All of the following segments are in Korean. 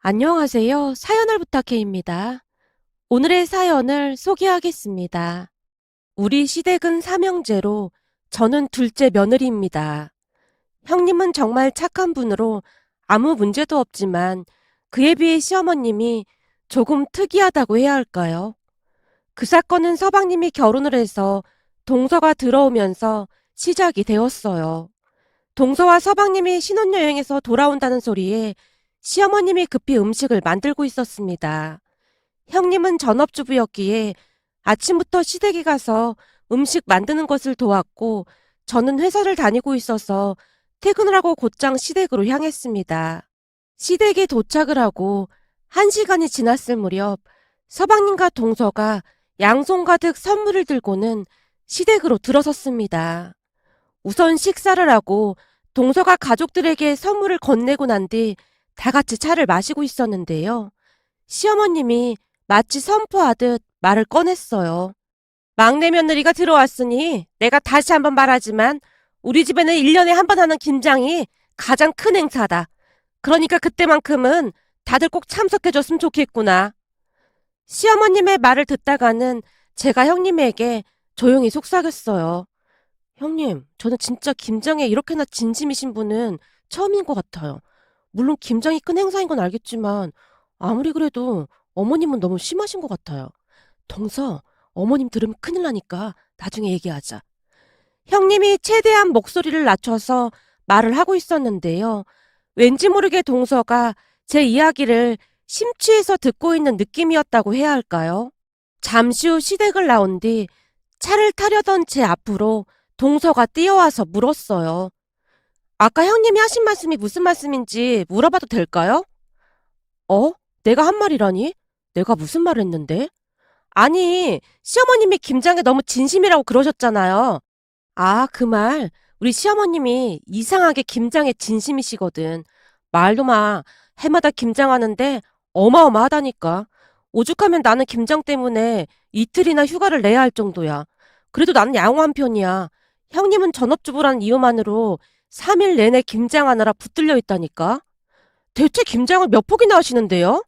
안녕하세요. 사연을 부탁해입니다. 오늘의 사연을 소개하겠습니다. 우리 시댁은 삼형제로 저는 둘째 며느리입니다. 형님은 정말 착한 분으로 아무 문제도 없지만 그에 비해 시어머님이 조금 특이하다고 해야 할까요? 그 사건은 서방님이 결혼을 해서 동서가 들어오면서 시작이 되었어요. 동서와 서방님이 신혼여행에서 돌아온다는 소리에 시어머님이 급히 음식을 만들고 있었습니다. 형님은 전업주부였기에 아침부터 시댁에 가서 음식 만드는 것을 도왔고 저는 회사를 다니고 있어서 퇴근을 하고 곧장 시댁으로 향했습니다. 시댁에 도착을 하고 1시간이 지났을 무렵 서방님과 동서가 양손 가득 선물을 들고는 시댁으로 들어섰습니다. 우선 식사를 하고 동서가 가족들에게 선물을 건네고 난 뒤 다 같이 차를 마시고 있었는데요. 시어머님이 마치 선포하듯 말을 꺼냈어요. 막내 며느리가 들어왔으니 내가 다시 한번 말하지만 우리 집에는 1년에 한 번 하는 김장이 가장 큰 행사다. 그러니까 그때만큼은 다들 꼭 참석해줬으면 좋겠구나. 시어머님의 말을 듣다가는 제가 형님에게 조용히 속삭였어요. 형님, 저는 진짜 김장에 이렇게나 진심이신 분은 처음인 것 같아요. 물론 김장이 큰 행사인 건 알겠지만 아무리 그래도 어머님은 너무 심하신 것 같아요. 동서, 어머님 들으면 큰일 나니까 나중에 얘기하자. 형님이 최대한 목소리를 낮춰서 말을 하고 있었는데요. 왠지 모르게 동서가 제 이야기를 심취해서 듣고 있는 느낌이었다고 해야 할까요? 잠시 후 시댁을 나온 뒤 차를 타려던 제 앞으로 동서가 뛰어와서 물었어요. 아까 형님이 하신 말씀이 무슨 말씀인지 물어봐도 될까요? 어? 내가 한 말이라니? 내가 무슨 말을 했는데? 아니, 시어머님이 김장에 너무 진심이라고 그러셨잖아요. 아, 그 말. 우리 시어머님이 이상하게 김장에 진심이시거든. 말도 마. 해마다 김장하는데 어마어마하다니까. 오죽하면 나는 김장 때문에 이틀이나 휴가를 내야 할 정도야. 그래도 나는 양호한 편이야. 형님은 전업주부라는 이유만으로 3일 내내 김장하느라 붙들려 있다니까. 대체 김장을 몇 폭이나 하시는데요?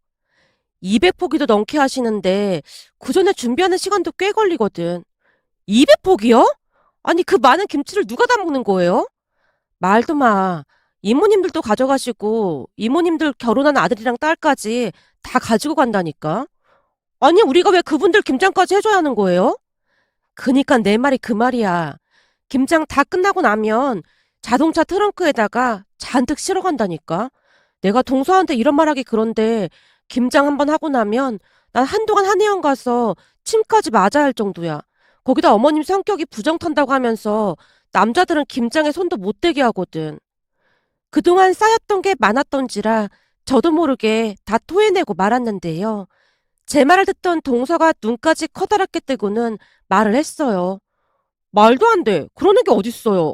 200폭이도 넘게 하시는데 그 전에 준비하는 시간도 꽤 걸리거든. 200폭이요? 아니 그 많은 김치를 누가 다 먹는 거예요? 말도 마. 이모님들도 가져가시고 이모님들 결혼한 아들이랑 딸까지 다 가지고 간다니까. 아니 우리가 왜 그분들 김장까지 해줘야 하는 거예요? 그니까 내 말이 그 말이야. 김장 다 끝나고 나면 자동차 트렁크에다가 잔뜩 실어 간다니까. 내가 동서한테 이런 말하기 그런데 김장 한번 하고 나면 난 한동안 한의원 가서 침까지 맞아야 할 정도야. 거기다 어머님 성격이 부정 탄다고 하면서 남자들은 김장에 손도 못 대게 하거든. 그동안 쌓였던 게 많았던지라 저도 모르게 다 토해내고 말았는데요. 제 말을 듣던 동서가 눈까지 커다랗게 뜨고는 말을 했어요. 말도 안 돼. 그러는 게 어딨어요.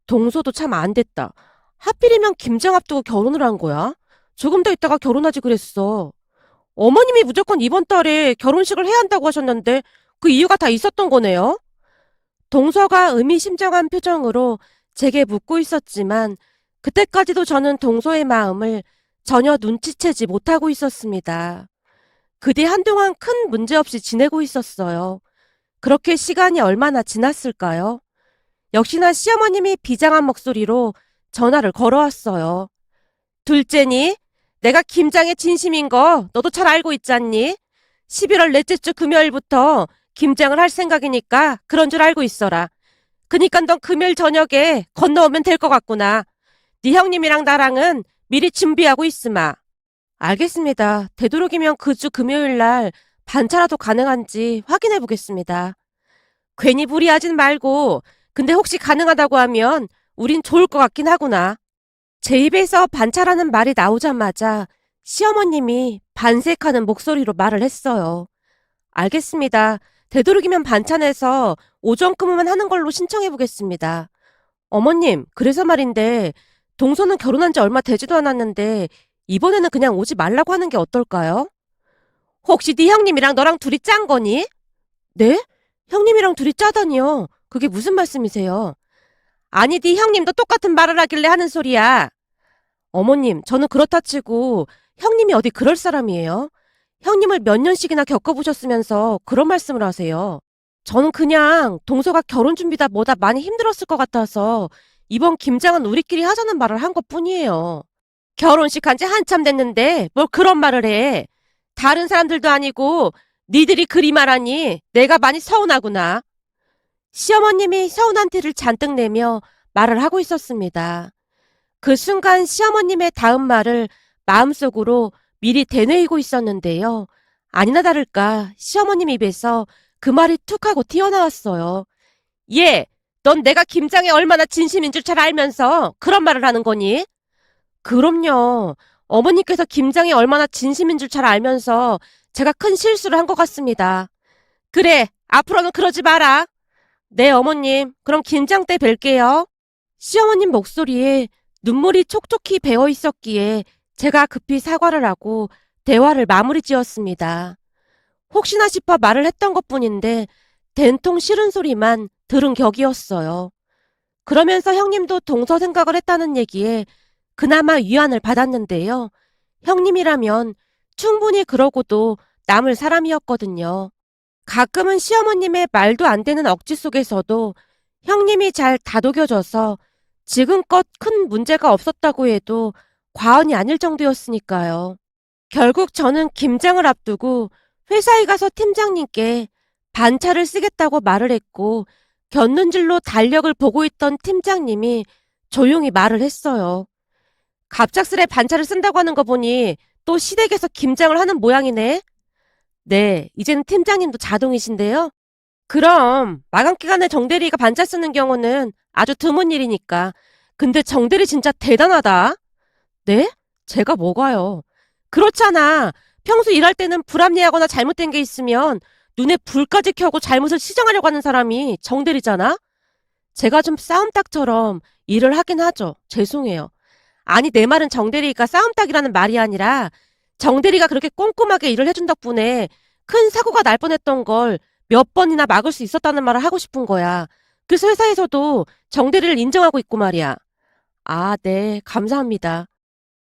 동서도 참 안 됐다. 하필이면 김장 앞두고 결혼을 한 거야? 조금 더 있다가 결혼하지 그랬어. 어머님이 무조건 이번 달에 결혼식을 해야 한다고 하셨는데 그 이유가 다 있었던 거네요. 동서가 의미심장한 표정으로 제게 묻고 있었지만 그때까지도 저는 동서의 마음을 전혀 눈치채지 못하고 있었습니다. 그 뒤 한동안 큰 문제 없이 지내고 있었어요. 그렇게 시간이 얼마나 지났을까요? 역시나 시어머님이 비장한 목소리로 전화를 걸어왔어요. 둘째니? 내가 김장에 진심인 거 너도 잘 알고 있잖니? 11월 넷째 주 금요일부터 김장을 할 생각이니까 그런 줄 알고 있어라. 그니까 넌 금요일 저녁에 건너오면 될 것 같구나. 네 형님이랑 나랑은 미리 준비하고 있으마. 알겠습니다. 되도록이면 그 주 금요일 날 반차라도 가능한지 확인해 보겠습니다. 괜히 무리하진 말고 근데 혹시 가능하다고 하면 우린 좋을 것 같긴 하구나. 제 입에서 반차라는 말이 나오자마자 시어머님이 반색하는 목소리로 말을 했어요. 알겠습니다. 되도록이면 반찬에서 오전 근무만 하는 걸로 신청해 보겠습니다. 어머님, 그래서 말인데 동서는 결혼한 지 얼마 되지도 않았는데 이번에는 그냥 오지 말라고 하는 게 어떨까요? 혹시 네 형님이랑 너랑 둘이 짠 거니? 네? 형님이랑 둘이 짜다니요. 그게 무슨 말씀이세요? 아니, 네 형님도 똑같은 말을 하길래 하는 소리야. 어머님, 저는 그렇다 치고 형님이 어디 그럴 사람이에요? 형님을 몇 년씩이나 겪어보셨으면서 그런 말씀을 하세요. 저는 그냥 동서가 결혼 준비다 뭐다 많이 힘들었을 것 같아서 이번 김장은 우리끼리 하자는 말을 한 것뿐이에요. 결혼식 한 지 한참 됐는데 뭘 그런 말을 해. 다른 사람들도 아니고 니들이 그리 말하니 내가 많이 서운하구나. 시어머님이 서운한 티를 잔뜩 내며 말을 하고 있었습니다. 그 순간 시어머님의 다음 말을 마음속으로 미리 되뇌이고 있었는데요. 아니나 다를까 시어머님 입에서 그 말이 툭 하고 튀어나왔어요. 예, 넌 내가 김장에 얼마나 진심인 줄 잘 알면서 그런 말을 하는 거니? 그럼요. 어머니께서 김장에 얼마나 진심인 줄 잘 알면서 제가 큰 실수를 한 것 같습니다. 그래, 앞으로는 그러지 마라. 네, 어머님. 그럼 김장 때 뵐게요. 시어머님 목소리에 눈물이 촉촉히 배어 있었기에 제가 급히 사과를 하고 대화를 마무리 지었습니다. 혹시나 싶어 말을 했던 것뿐인데 된통 싫은 소리만 들은 격이었어요. 그러면서 형님도 동서 생각을 했다는 얘기에 그나마 위안을 받았는데요. 형님이라면 충분히 그러고도 남을 사람이었거든요. 가끔은 시어머님의 말도 안 되는 억지 속에서도 형님이 잘 다독여져서 지금껏 큰 문제가 없었다고 해도 과언이 아닐 정도였으니까요. 결국 저는 김장을 앞두고 회사에 가서 팀장님께 반차를 쓰겠다고 말을 했고 곁눈질로 달력을 보고 있던 팀장님이 조용히 말을 했어요. 갑작스레 반차를 쓴다고 하는 거 보니 또 시댁에서 김장을 하는 모양이네. 네, 이제는 팀장님도 자동이신데요. 그럼 마감 기간에 정대리가 반차 쓰는 경우는 아주 드문 일이니까. 근데 정대리 진짜 대단하다. 네? 제가 뭐가요? 그렇잖아. 평소 일할 때는 불합리하거나 잘못된 게 있으면 눈에 불까지 켜고 잘못을 시정하려고 하는 사람이 정대리잖아? 제가 좀 싸움닭처럼 일을 하긴 하죠. 죄송해요. 아니, 내 말은 정대리가 싸움닭이라는 말이 아니라 정대리가 그렇게 꼼꼼하게 일을 해준 덕분에 큰 사고가 날 뻔했던 걸 몇 번이나 막을 수 있었다는 말을 하고 싶은 거야. 그래서 회사에서도 정대리를 인정하고 있고 말이야. 아, 네, 감사합니다.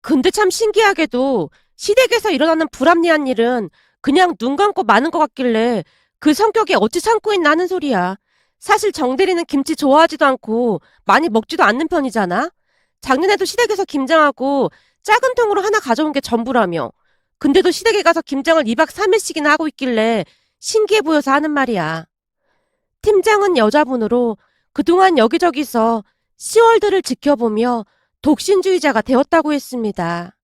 근데 참 신기하게도 시댁에서 일어나는 불합리한 일은 그냥 눈 감고 마는 것 같길래 그 성격이 어찌 참고 있나 하는 소리야. 사실 정대리는 김치 좋아하지도 않고 많이 먹지도 않는 편이잖아. 작년에도 시댁에서 김장하고 작은 통으로 하나 가져온 게 전부라며. 근데도 시댁에 가서 김장을 2박 3일씩이나 하고 있길래 신기해 보여서 하는 말이야. 팀장은 여자분으로 그동안 여기저기서 시월드를 지켜보며 독신주의자가 되었다고 했습니다.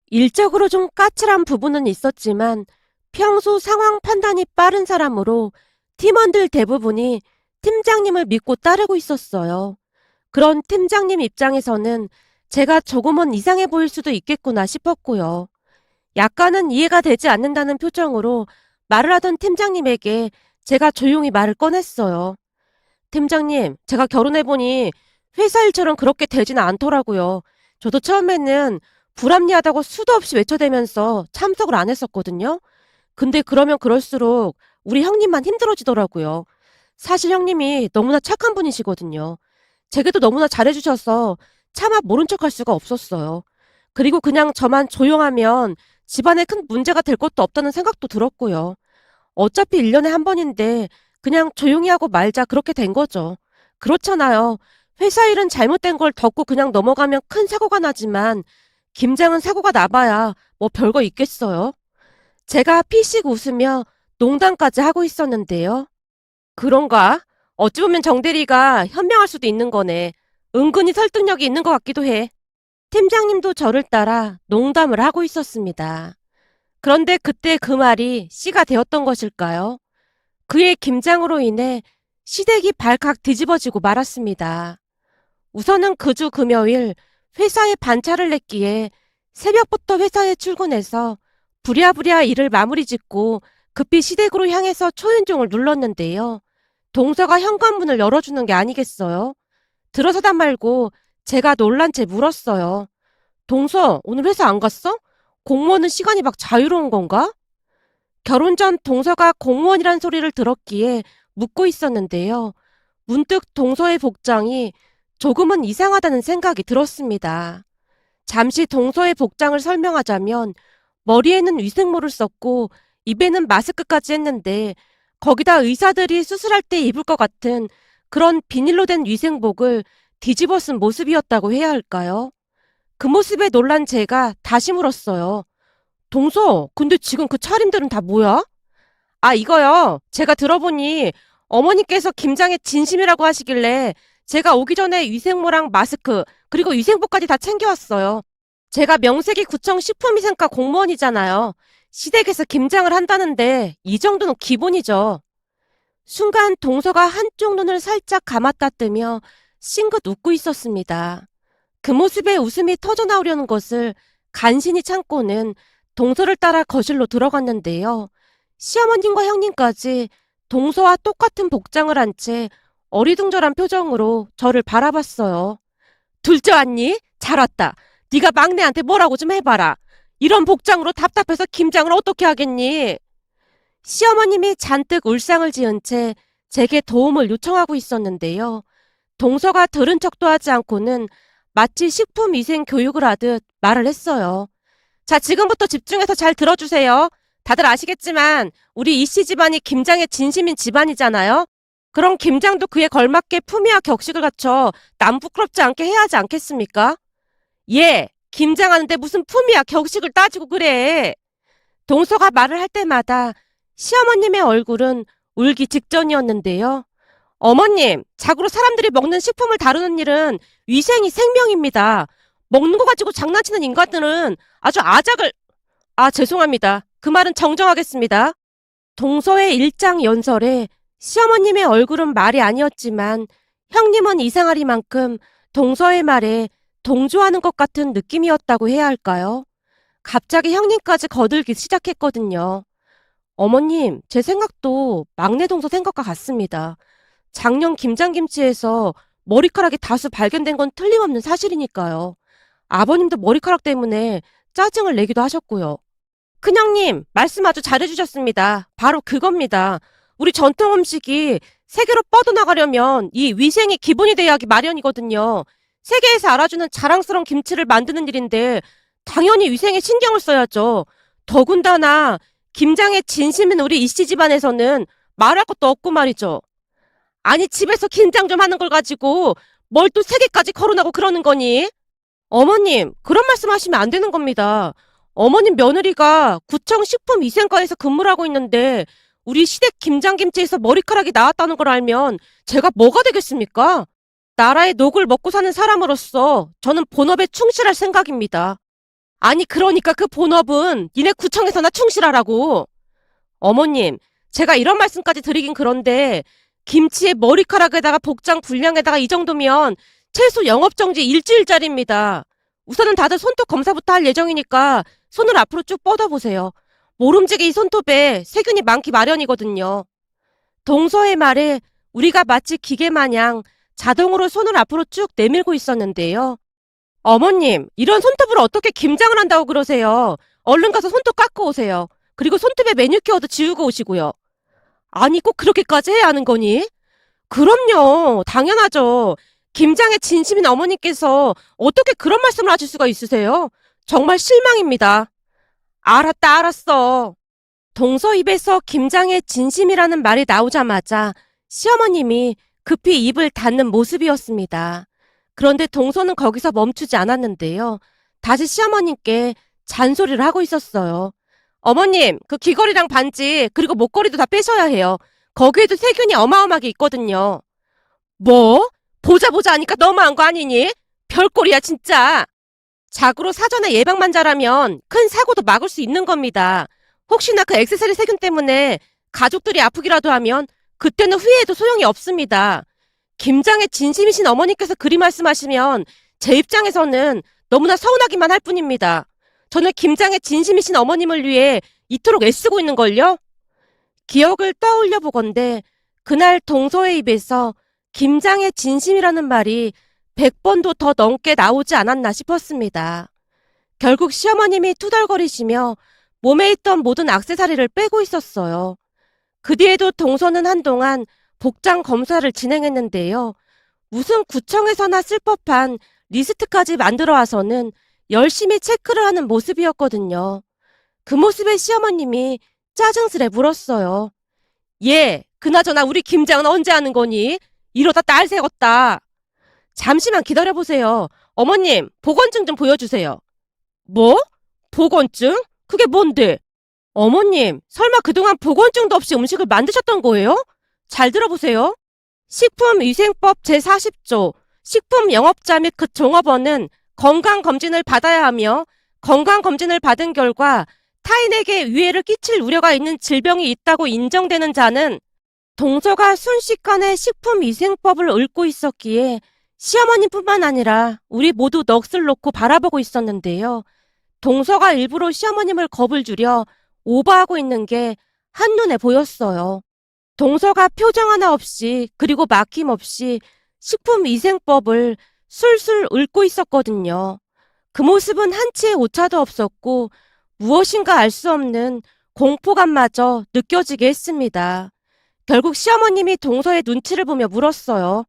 일적으로 좀 까칠한 부분은 있었지만 평소 상황 판단이 빠른 사람으로 팀원들 대부분이 팀장님을 믿고 따르고 있었어요. 그런 팀장님 입장에서는 제가 조금은 이상해 보일 수도 있겠구나 싶었고요. 약간은 이해가 되지 않는다는 표정으로 말을 하던 팀장님에게 제가 조용히 말을 꺼냈어요. 팀장님, 제가 결혼해보니 회사 일처럼 그렇게 되지는 않더라고요. 저도 처음에는 불합리하다고 수도 없이 외쳐대면서 참석을 안 했었거든요. 근데 그러면 그럴수록 우리 형님만 힘들어지더라고요. 사실 형님이 너무나 착한 분이시거든요. 제게도 너무나 잘해주셔서 차마 모른 척할 수가 없었어요. 그리고 그냥 저만 조용하면 집안에 큰 문제가 될 것도 없다는 생각도 들었고요. 어차피 1년에 한 번인데 그냥 조용히 하고 말자 그렇게 된 거죠. 그렇잖아요. 회사 일은 잘못된 걸 덮고 그냥 넘어가면 큰 사고가 나지만 김장은 사고가 나봐야 뭐 별거 있겠어요. 제가 피식 웃으며 농담까지 하고 있었는데요. 그런가? 어찌 보면 정대리가 현명할 수도 있는 거네. 은근히 설득력이 있는 것 같기도 해. 팀장님도 저를 따라 농담을 하고 있었습니다. 그런데 그때 그 말이 씨가 되었던 것일까요? 그의 김장으로 인해 시댁이 발칵 뒤집어지고 말았습니다. 우선은 그 주 금요일 회사에 반차를 냈기에 새벽부터 회사에 출근해서 부랴부랴 일을 마무리 짓고 급히 시댁으로 향해서 초인종을 눌렀는데요. 동서가 현관문을 열어주는 게 아니겠어요? 들어서다 말고 제가 놀란 채 물었어요. 동서, 오늘 회사 안 갔어? 공무원은 시간이 막 자유로운 건가? 결혼 전 동서가 공무원이란 소리를 들었기에 묻고 있었는데요. 문득 동서의 복장이 조금은 이상하다는 생각이 들었습니다. 잠시 동서의 복장을 설명하자면 머리에는 위생모를 썼고 입에는 마스크까지 했는데 거기다 의사들이 수술할 때 입을 것 같은 그런 비닐로 된 위생복을 뒤집어 쓴 모습이었다고 해야 할까요? 그 모습에 놀란 제가 다시 물었어요. 동서, 근데 지금 그 차림들은 다 뭐야? 아, 이거요. 제가 들어보니 어머니께서 김장에 진심이라고 하시길래 제가 오기 전에 위생모랑 마스크, 그리고 위생복까지 다 챙겨왔어요. 제가 명색이 구청 식품위생과 공무원이잖아요. 시댁에서 김장을 한다는데 이 정도는 기본이죠. 순간 동서가 한쪽 눈을 살짝 감았다 뜨며 싱긋 웃고 있었습니다. 그 모습에 웃음이 터져나오려는 것을 간신히 참고는 동서를 따라 거실로 들어갔는데요. 시어머님과 형님까지 동서와 똑같은 복장을 한 채 어리둥절한 표정으로 저를 바라봤어요. 둘째 왔니? 잘 왔다. 네가 막내한테 뭐라고 좀 해봐라. 이런 복장으로 답답해서 김장을 어떻게 하겠니? 시어머님이 잔뜩 울상을 지은 채 제게 도움을 요청하고 있었는데요. 동서가 들은 척도 하지 않고는 마치 식품위생 교육을 하듯 말을 했어요. 자, 지금부터 집중해서 잘 들어주세요. 다들 아시겠지만 우리 이씨 집안이 김장에 진심인 집안이잖아요. 그럼 김장도 그에 걸맞게 품위와 격식을 갖춰 남 부끄럽지 않게 해야 하지 않겠습니까? 예, 김장하는데 무슨 품위와 격식을 따지고 그래. 동서가 말을 할 때마다 시어머님의 얼굴은 울기 직전이었는데요. 어머님, 자고로 사람들이 먹는 식품을 다루는 일은 위생이 생명입니다. 먹는 거 가지고 장난치는 인간들은 아주 아작을... 아, 죄송합니다. 그 말은 정정하겠습니다. 동서의 일장연설에 시어머님의 얼굴은 말이 아니었지만 형님은 이상하리만큼 동서의 말에 동조하는 것 같은 느낌이었다고 해야 할까요? 갑자기 형님까지 거들기 시작했거든요. 어머님, 제 생각도 막내 동서 생각과 같습니다. 작년 김장김치에서 머리카락이 다수 발견된 건 틀림없는 사실이니까요. 아버님도 머리카락 때문에 짜증을 내기도 하셨고요. 큰형님, 말씀 아주 잘해주셨습니다. 바로 그겁니다. 우리 전통 음식이 세계로 뻗어나가려면 이 위생이 기본이 돼야 하기 마련이거든요. 세계에서 알아주는 자랑스러운 김치를 만드는 일인데 당연히 위생에 신경을 써야죠. 더군다나 김장에 진심인 우리 이씨 집안에서는 말할 것도 없고 말이죠. 아니 집에서 김장 좀 하는 걸 가지고 뭘 또 세계까지 거론하고 그러는 거니? 어머님, 그런 말씀 하시면 안 되는 겁니다. 어머님 며느리가 구청 식품위생과에서 근무를 하고 있는데 우리 시댁 김장김치에서 머리카락이 나왔다는 걸 알면 제가 뭐가 되겠습니까? 나라의 녹을 먹고 사는 사람으로서 저는 본업에 충실할 생각입니다. 아니 그러니까 그 본업은 니네 구청에서나 충실하라고. 어머님, 제가 이런 말씀까지 드리긴 그런데 김치에 머리카락에다가 복장 불량에다가 이 정도면 최소 영업정지 일주일짜리입니다. 우선은 다들 손톱 검사부터 할 예정이니까 손을 앞으로 쭉 뻗어보세요. 모름지기 이 손톱에 세균이 많기 마련이거든요. 동서의 말에 우리가 마치 기계 마냥 자동으로 손을 앞으로 쭉 내밀고 있었는데요. 어머님, 이런 손톱으로 어떻게 김장을 한다고 그러세요? 얼른 가서 손톱 깎고 오세요. 그리고 손톱에 매니큐어도 지우고 오시고요. 아니, 꼭 그렇게까지 해야 하는 거니? 그럼요. 당연하죠. 김장에 진심인 어머니께서 어떻게 그런 말씀을 하실 수가 있으세요? 정말 실망입니다. 알았다, 알았어. 동서 입에서 김장에 진심이라는 말이 나오자마자 시어머님이 급히 입을 닫는 모습이었습니다. 그런데 동서는 거기서 멈추지 않았는데요. 다시 시어머님께 잔소리를 하고 있었어요. 어머님, 그 귀걸이랑 반지, 그리고 목걸이도 다 빼셔야 해요. 거기에도 세균이 어마어마하게 있거든요. 뭐? 보자 보자 하니까 너무한 거 아니니? 별꼴이야, 진짜. 자고로 사전에 예방만 잘하면 큰 사고도 막을 수 있는 겁니다. 혹시나 그 액세서리 세균 때문에 가족들이 아프기라도 하면 그때는 후회해도 소용이 없습니다. 김장에 진심이신 어머니께서 그리 말씀하시면 제 입장에서는 너무나 서운하기만 할 뿐입니다. 저는 김장에 진심이신 어머님을 위해 이토록 애쓰고 있는걸요? 기억을 떠올려 보건대 그날 동서의 입에서 김장에 진심이라는 말이 100번도 더 넘게 나오지 않았나 싶었습니다. 결국 시어머님이 투덜거리시며 몸에 있던 모든 액세서리를 빼고 있었어요. 그 뒤에도 동서는 한동안 복장 검사를 진행했는데요. 무슨 구청에서나 쓸 법한 리스트까지 만들어 와서는 열심히 체크를 하는 모습이었거든요. 그 모습에 시어머님이 짜증스레 물었어요. 예, 그나저나 우리 김장은 언제 하는 거니? 이러다 딸 새겄다. 잠시만 기다려보세요. 어머님, 보건증 좀 보여주세요. 뭐? 보건증? 그게 뭔데? 어머님, 설마 그동안 보건증도 없이 음식을 만드셨던 거예요? 잘 들어보세요. 식품위생법 제40조 식품영업자 및 그 종업원은 건강검진을 받아야 하며 건강검진을 받은 결과 타인에게 위해를 끼칠 우려가 있는 질병이 있다고 인정되는 자는 동서가 순식간에 식품위생법을 읊고 있었기에 시어머님뿐만 아니라 우리 모두 넋을 놓고 바라보고 있었는데요. 동서가 일부러 시어머님을 겁을 주려 오버하고 있는 게 한눈에 보였어요. 동서가 표정 하나 없이 그리고 막힘없이 식품위생법을 술술 읊고 있었거든요. 그 모습은 한치의 오차도 없었고 무엇인가 알 수 없는 공포감마저 느껴지게 했습니다. 결국 시어머님이 동서의 눈치를 보며 물었어요.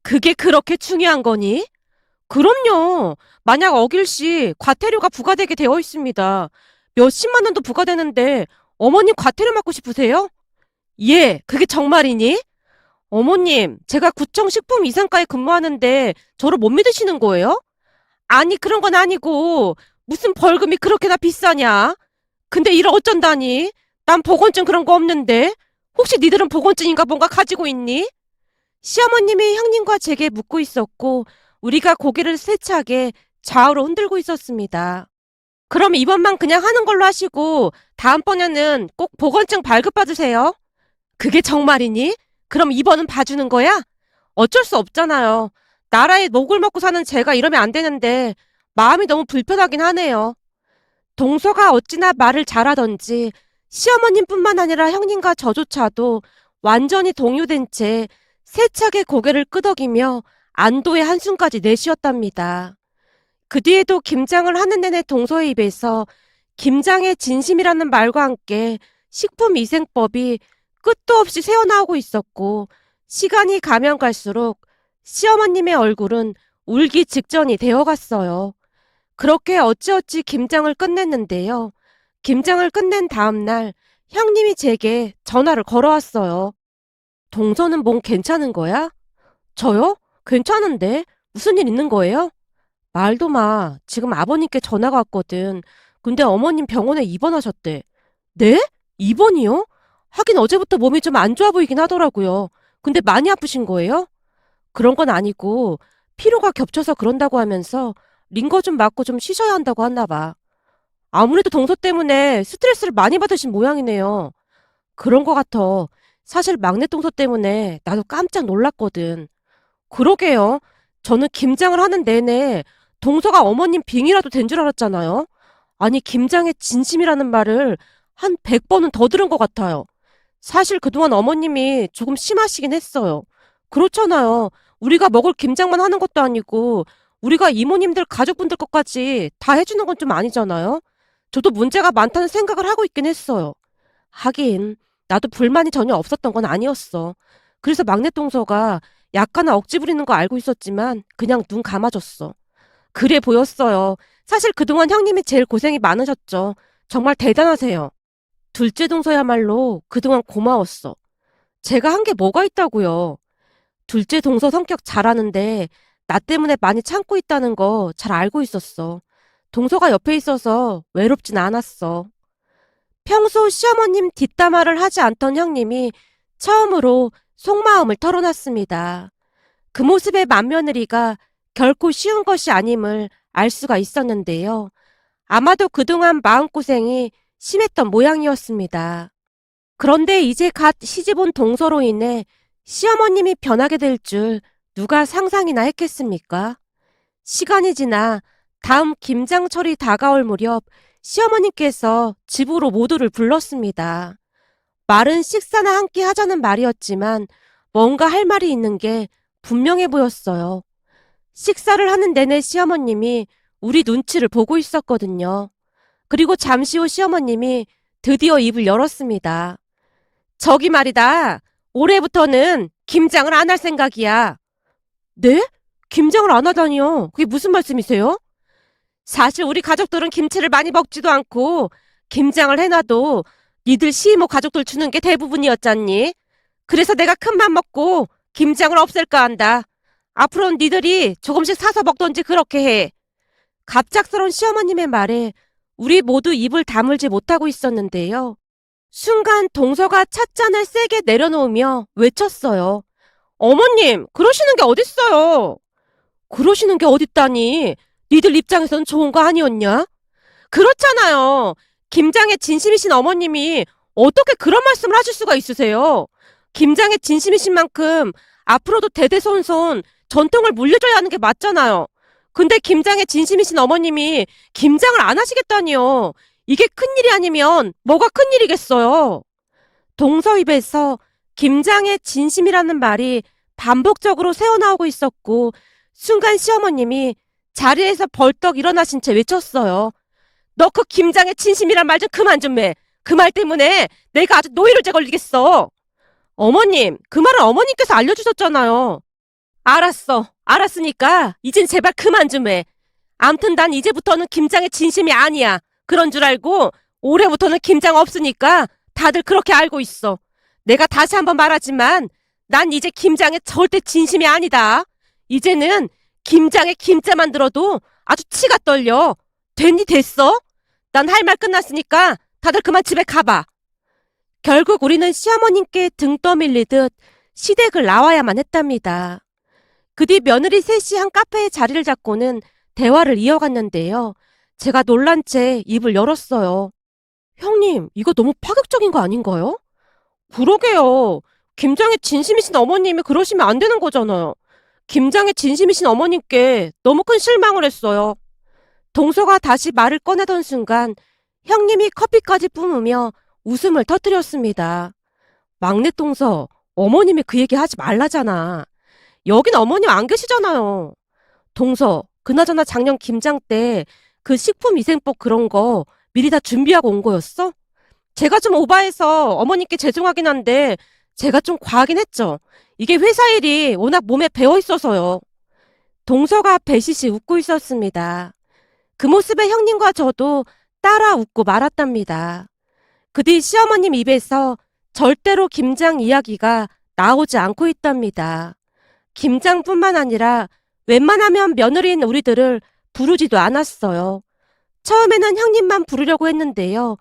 그게 그렇게 중요한 거니? 그럼요. 만약 어길 시 과태료가 부과되게 되어 있습니다. 몇십만 원도 부과되는데 어머님 과태료 맞고 싶으세요? 예, 그게 정말이니? 어머님, 제가 구청 식품위생과에 근무하는데 저를 못 믿으시는 거예요? 아니, 그런 건 아니고 무슨 벌금이 그렇게나 비싸냐? 근데 이를 어쩐다니? 난 보건증 그런 거 없는데. 혹시 니들은 보건증인가 뭔가 가지고 있니? 시어머님이 형님과 제게 묻고 있었고 우리가 고개를 세차게 좌우로 흔들고 있었습니다. 그럼 이번만 그냥 하는 걸로 하시고 다음번에는 꼭 보건증 발급받으세요. 그게 정말이니? 그럼 이번은 봐주는 거야? 어쩔 수 없잖아요. 나라에 목을 먹고 사는 제가 이러면 안 되는데 마음이 너무 불편하긴 하네요. 동서가 어찌나 말을 잘하던지 시어머님뿐만 아니라 형님과 저조차도 완전히 동요된 채 세차게 고개를 끄덕이며 안도의 한숨까지 내쉬었답니다. 그 뒤에도 김장을 하는 내내 동서의 입에서 김장의 진심이라는 말과 함께 식품위생법이 끝도 없이 새어나오고 있었고 시간이 가면 갈수록 시어머님의 얼굴은 울기 직전이 되어갔어요. 그렇게 어찌어찌 김장을 끝냈는데요. 김장을 끝낸 다음날 형님이 제게 전화를 걸어왔어요. 동서는 몸 괜찮은 거야? 저요? 괜찮은데? 무슨 일 있는 거예요? 말도 마. 지금 아버님께 전화가 왔거든. 근데 어머님 병원에 입원하셨대. 네? 입원이요? 하긴 어제부터 몸이 좀 안 좋아 보이긴 하더라고요. 근데 많이 아프신 거예요? 그런 건 아니고 피로가 겹쳐서 그런다고 하면서 링거 좀 맞고 좀 쉬셔야 한다고 하나 봐. 아무래도 동서 때문에 스트레스를 많이 받으신 모양이네요. 그런 거 같아. 사실 막내 동서 때문에 나도 깜짝 놀랐거든. 그러게요. 저는 김장을 하는 내내 동서가 어머님 빙이라도 된 줄 알았잖아요. 아니, 김장의 진심이라는 말을 한 100번은 더 들은 것 같아요. 사실 그동안 어머님이 조금 심하시긴 했어요. 그렇잖아요. 우리가 먹을 김장만 하는 것도 아니고 우리가 이모님들 가족분들 것까지 다 해주는 건 좀 아니잖아요. 저도 문제가 많다는 생각을 하고 있긴 했어요. 하긴 나도 불만이 전혀 없었던 건 아니었어. 그래서 막내 동서가 약간은 억지 부리는 거 알고 있었지만 그냥 눈 감아줬어. 그래 보였어요. 사실 그동안 형님이 제일 고생이 많으셨죠. 정말 대단하세요. 둘째 동서야말로 그동안 고마웠어. 제가 한 게 뭐가 있다고요. 둘째 동서 성격 잘하는데 나 때문에 많이 참고 있다는 거 잘 알고 있었어. 동서가 옆에 있어서 외롭진 않았어. 평소 시어머님 뒷담화를 하지 않던 형님이 처음으로 속마음을 털어놨습니다. 그 모습의 맏며느리가 결코 쉬운 것이 아님을 알 수가 있었는데요. 아마도 그동안 마음고생이 심했던 모양이었습니다. 그런데 이제 갓 시집온 동서로 인해 시어머님이 변하게 될 줄 누가 상상이나 했겠습니까? 시간이 지나 다음 김장철이 다가올 무렵 시어머님께서 집으로 모두를 불렀습니다. 말은 식사나 함께 하자는 말이었지만 뭔가 할 말이 있는 게 분명해 보였어요. 식사를 하는 내내 시어머님이 우리 눈치를 보고 있었거든요. 그리고 잠시 후 시어머님이 드디어 입을 열었습니다. 저기 말이다. 올해부터는 김장을 안 할 생각이야. 네? 김장을 안 하다니요? 그게 무슨 말씀이세요? 사실 우리 가족들은 김치를 많이 먹지도 않고 김장을 해놔도 니들 시이모 가족들 주는 게 대부분이었잖니. 그래서 내가 큰 맘 먹고 김장을 없앨까 한다. 앞으로는 니들이 조금씩 사서 먹던지 그렇게 해. 갑작스러운 시어머님의 말에 우리 모두 입을 다물지 못하고 있었는데요. 순간 동서가 찻잔을 세게 내려놓으며 외쳤어요. 어머님, 그러시는 게 어딨어요? 그러시는 게 어딨다니? 니들 입장에선 좋은 거 아니었냐? 그렇잖아요. 김장에 진심이신 어머님이 어떻게 그런 말씀을 하실 수가 있으세요? 김장에 진심이신 만큼 앞으로도 대대손손 전통을 물려줘야 하는 게 맞잖아요. 근데 김장에 진심이신 어머님이 김장을 안 하시겠다니요. 이게 큰일이 아니면 뭐가 큰일이겠어요. 동서 입에서 김장에 진심이라는 말이 반복적으로 새어나오고 있었고 순간 시어머님이 자리에서 벌떡 일어나신 채 외쳤어요. 너 그 김장에 진심이란 말 좀 그만 좀 해. 그 말 때문에 내가 아주 노이로제 걸리겠어. 어머님, 그 말은 어머님께서 알려주셨잖아요. 알았어. 알았으니까 이젠 제발 그만 좀 해. 암튼 난 이제부터는 김장에 진심이 아니야. 그런 줄 알고 올해부터는 김장 없으니까 다들 그렇게 알고 있어. 내가 다시 한번 말하지만 난 이제 김장에 절대 진심이 아니다. 이제는 김장에 김자만 들어도 아주 치가 떨려. 됐니 됐어? 난 할 말 끝났으니까 다들 그만 집에 가봐. 결국 우리는 시어머님께 등 떠밀리듯 시댁을 나와야만 했답니다. 그 뒤 며느리 셋이 한 카페에 자리를 잡고는 대화를 이어갔는데요. 제가 놀란 채 입을 열었어요. 형님, 이거 너무 파격적인 거 아닌가요? 그러게요. 김장에 진심이신 어머님이 그러시면 안 되는 거잖아요. 김장에 진심이신 어머님께 너무 큰 실망을 했어요. 동서가 다시 말을 꺼내던 순간 형님이 커피까지 뿜으며 웃음을 터뜨렸습니다. 막내 동서, 어머님이 그 얘기 하지 말라잖아. 여긴 어머님 안 계시잖아요. 동서, 그나저나 작년 김장 때 그 식품위생법 그런 거 미리 다 준비하고 온 거였어? 제가 좀 오바해서 어머님께 죄송하긴 한데 제가 좀 과하긴 했죠. 이게 회사 일이 워낙 몸에 배어 있어서요. 동서가 배시시 웃고 있었습니다. 그 모습에 형님과 저도 따라 웃고 말았답니다. 그 뒤 시어머님 입에서 절대로 김장 이야기가 나오지 않고 있답니다. 김장뿐만 아니라 웬만하면 며느리인 우리들을 부르지도 않았어요. 처음에는 형님만 부르려고 했는데요.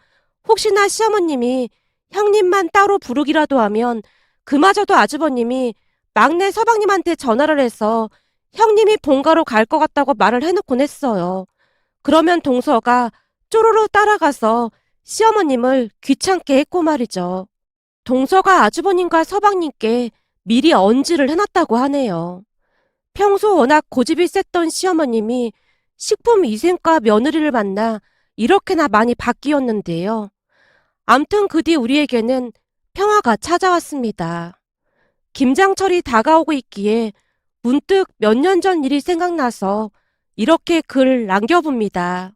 혹시나 시어머님이 형님만 따로 부르기라도 하면 그마저도 아주버님이 막내 서방님한테 전화를 해서 형님이 본가로 갈 것 같다고 말을 해놓곤 했어요. 그러면 동서가 쪼로로 따라가서 시어머님을 귀찮게 했고 말이죠. 동서가 아주버님과 서방님께 미리 언지를 해놨다고 하네요. 평소 워낙 고집이 셌던 시어머님이 식품위생과 며느리를 만나 이렇게나 많이 바뀌었는데요. 암튼 그 뒤 우리에게는 평화가 찾아왔습니다. 김장철이 다가오고 있기에 문득 몇 년 전 일이 생각나서 이렇게 글 남겨봅니다.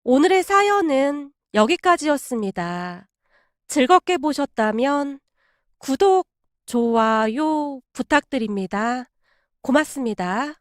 오늘의 사연은 여기까지였습니다. 즐겁게 보셨다면 구독, 좋아요 부탁드립니다. 고맙습니다.